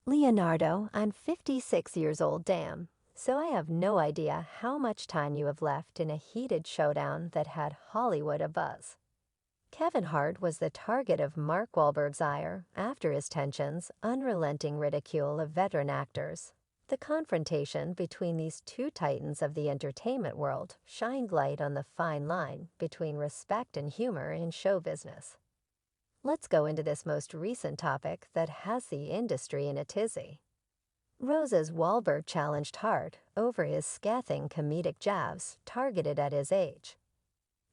Leonardo, I'm 56 years old, damn. So I have no idea how much time you have left in a heated showdown that had Hollywood abuzz. Kevin Hart was the target of Mark Wahlberg's ire after his tensions, unrelenting ridicule of veteran actors. The confrontation between these two titans of the entertainment world shined light on the fine line between respect and humor in show business. Let's go into this most recent topic that has the industry in a tizzy. Rose's Wahlberg challenged Hart over his scathing comedic jabs targeted at his age.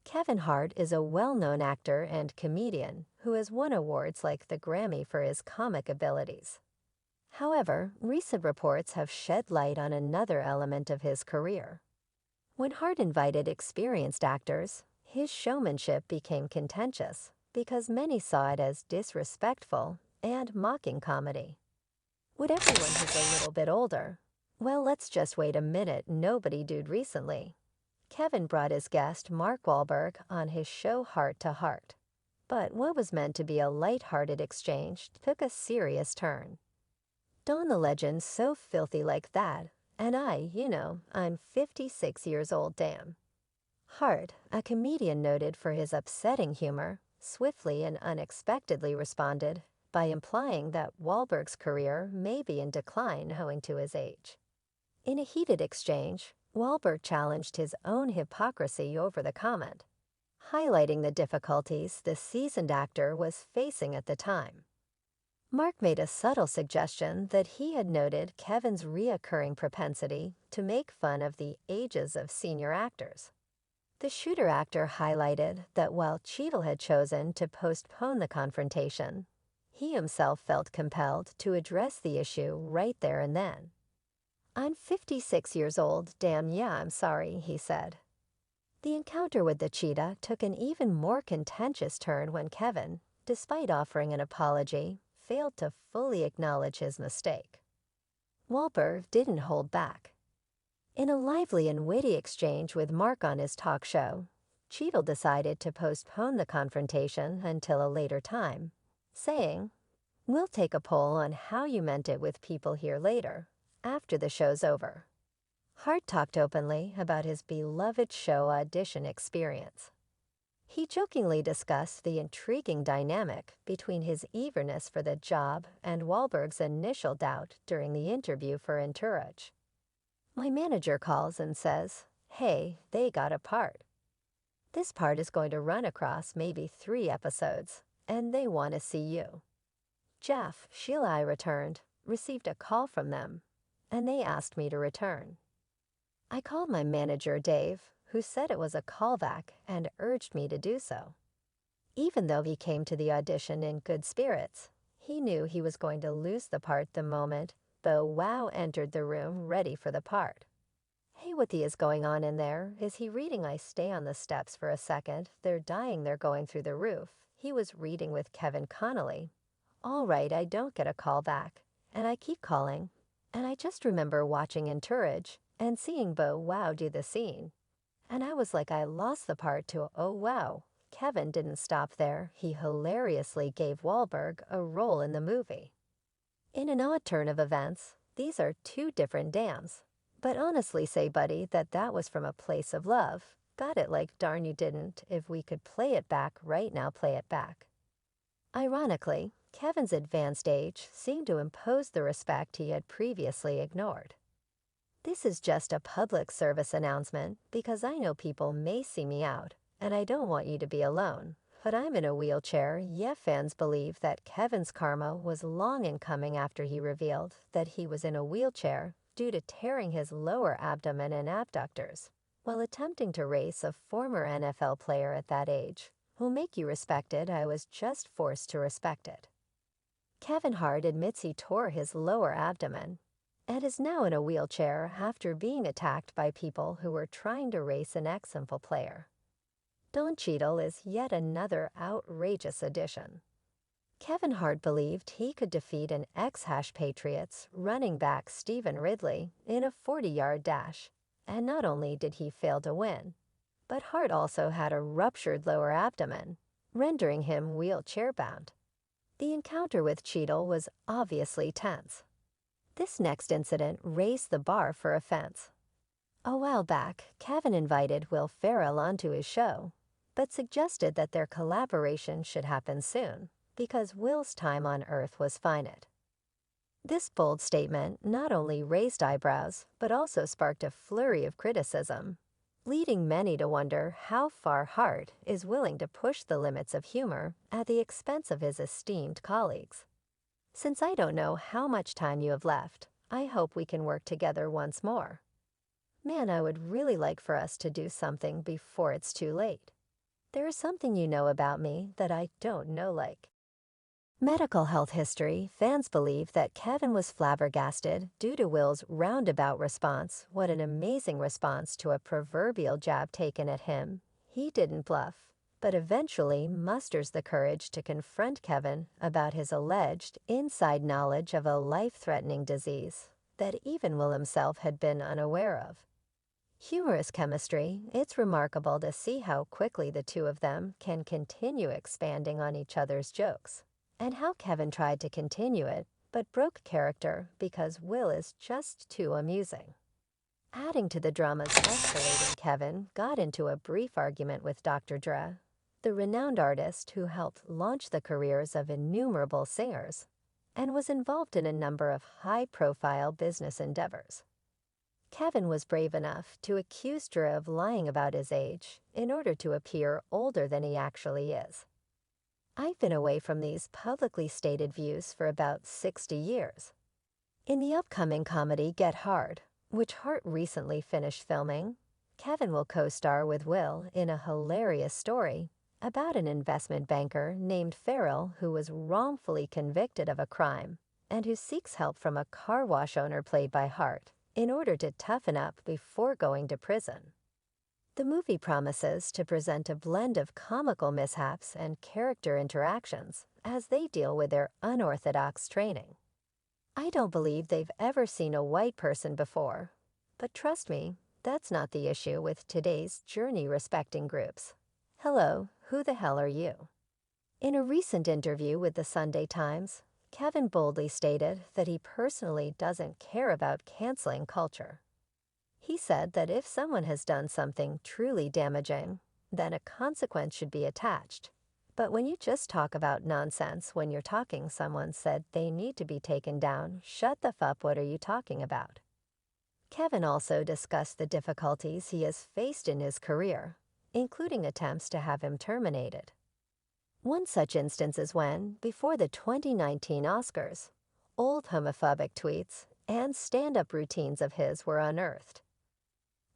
Kevin Hart is a well-known actor and comedian who has won awards like the Grammy for his comic abilities. However, recent reports have shed light on another element of his career. When Hart invited experienced actors, his showmanship became contentious because many saw it as disrespectful and mocking comedy. Would everyone who's a little bit older? Well, let's just wait a minute, nobody dude recently. Kevin brought his guest Mark Wahlberg on his show Hart to Hart. But what was meant to be a light-hearted exchange took a serious turn. Don't the legends so filthy like that? And I'm 56 years old, damn. Hart, a comedian noted for his upsetting humor, swiftly and unexpectedly responded by implying that Wahlberg's career may be in decline owing to his age. In a heated exchange, Wahlberg challenged his own hypocrisy over the comment, highlighting the difficulties the seasoned actor was facing at the time. Mark made a subtle suggestion that he had noted Kevin's reoccurring propensity to make fun of the ages of senior actors. The shooter actor highlighted that while Cheadle had chosen to postpone the confrontation, he himself felt compelled to address the issue right there and then. "I'm 56 years old, damn yeah, I'm sorry," he said. The encounter with the cheetah took an even more contentious turn when Kevin, despite offering an apology, failed to fully acknowledge his mistake. Wahlberg didn't hold back. In a lively and witty exchange with Mark on his talk show, Cheadle decided to postpone the confrontation until a later time, saying, "We'll take a poll on how you meant it with people here later, after the show's over." Hart talked openly about his beloved show audition experience. He jokingly discussed the intriguing dynamic between his eagerness for the job and Wahlberg's initial doubt during the interview for Entourage. "My manager calls and says, 'Hey, they got a part. This part is going to run across maybe 3 episodes, and they want to see you.' Jeff, Sheila," I returned, "received a call from them, and they asked me to return. I called my manager, Dave, who said it was a callback and urged me to do so. Even though he came to the audition in good spirits, he knew he was going to lose the part the moment Bo Wow entered the room ready for the part. Hey, what the is going on in there? Is he reading I Stay on the Steps for a second? They're dying, they're going through the roof." He was reading with Kevin Connolly. All right, I don't get a call back, and I keep calling, and I just remember watching Entourage and seeing Bo Wow do the scene. And I was like, I lost the part to, oh wow. Kevin didn't stop there. He hilariously gave Wahlberg a role in the movie. In an odd turn of events, these are 2 different dams. But honestly say, buddy, that was from a place of love. Got it like darn you didn't. If we could play it back right now, play it back. Ironically, Kevin's advanced age seemed to impose the respect he had previously ignored. This is just a public service announcement because I know people may see me out, and I don't want you to be alone. But I'm in a wheelchair. Yeah, fans believe that Kevin's karma was long in coming after he revealed that he was in a wheelchair due to tearing his lower abdomen and abductors while attempting to race a former NFL player at that age. Will make you respect it. I was just forced to respect it. Kevin Hart admits he tore his lower abdomen and is now in a wheelchair after being attacked by people who were trying to race an ex-NFL player. Don Cheadle is yet another outrageous addition. Kevin Hart believed he could defeat an ex-Patriots running back Stephen Ridley in a 40-yard dash, and not only did he fail to win, but Hart also had a ruptured lower abdomen, rendering him wheelchair-bound. The encounter with Cheadle was obviously tense. This next incident raised the bar for offense. A while back, Kevin invited Will Ferrell onto his show, but suggested that their collaboration should happen soon because Will's time on Earth was finite. This bold statement not only raised eyebrows but also sparked a flurry of criticism, leading many to wonder how far Hart is willing to push the limits of humor at the expense of his esteemed colleagues. Since I don't know how much time you have left, I hope we can work together once more. Man, I would really like for us to do something before it's too late. There is something you know about me that I don't know like. Medical health history, fans believe that Kevin was flabbergasted due to Will's roundabout response. What an amazing response to a proverbial jab taken at him. He didn't bluff, but eventually musters the courage to confront Kevin about his alleged inside knowledge of a life-threatening disease that even Will himself had been unaware of. Humorous chemistry, it's remarkable to see how quickly the two of them can continue expanding on each other's jokes, and how Kevin tried to continue it, but broke character because Will is just too amusing. Adding to the drama's escalating, Kevin got into a brief argument with Dr. Dre, the renowned artist who helped launch the careers of innumerable singers, and was involved in a number of high-profile business endeavors. Kevin was brave enough to accuse Dre of lying about his age in order to appear older than he actually is. I've been away from these publicly stated views for about 60 years. In the upcoming comedy Get Hard, which Hart recently finished filming, Kevin will co-star with Will in a hilarious story about an investment banker named Ferrell who was wrongfully convicted of a crime and who seeks help from a car wash owner played by Hart in order to toughen up before going to prison. The movie promises to present a blend of comical mishaps and character interactions as they deal with their unorthodox training. I don't believe they've ever seen a white person before, but trust me, that's not the issue with today's journey-respecting groups. Hello, who the hell are you? In a recent interview with the Sunday Times, Kevin boldly stated that he personally doesn't care about canceling culture. He said that if someone has done something truly damaging, then a consequence should be attached. But when you just talk about nonsense when you're talking, someone said they need to be taken down. Shut the f up, what are you talking about? Kevin also discussed the difficulties he has faced in his career, including attempts to have him terminated. One such instance is when, before the 2019 Oscars, old homophobic tweets and stand-up routines of his were unearthed.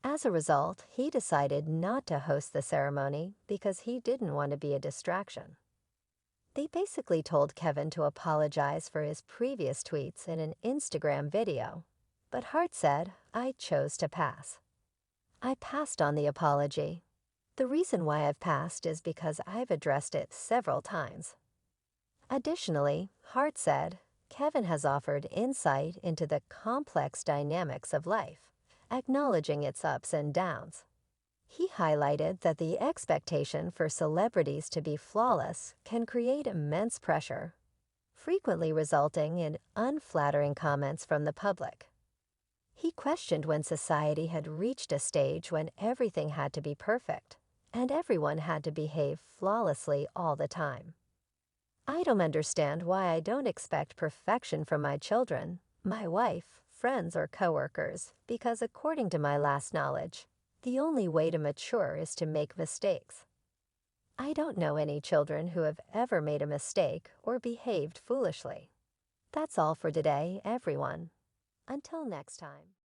As a result, he decided not to host the ceremony because he didn't want to be a distraction. They basically told Kevin to apologize for his previous tweets in an Instagram video, but Hart said, "I chose to pass. I passed on the apology. The reason why I've passed is because I've addressed it several times." Additionally, Hart said, Kevin has offered insight into the complex dynamics of life, acknowledging its ups and downs. He highlighted that the expectation for celebrities to be flawless can create immense pressure, frequently resulting in unflattering comments from the public. He questioned when society had reached a stage when everything had to be perfect, and everyone had to behave flawlessly all the time. I don't understand why I don't expect perfection from my children, my wife, friends, or coworkers, because according to my last knowledge, the only way to mature is to make mistakes. I don't know any children who have ever made a mistake or behaved foolishly. That's all for today, everyone. Until next time.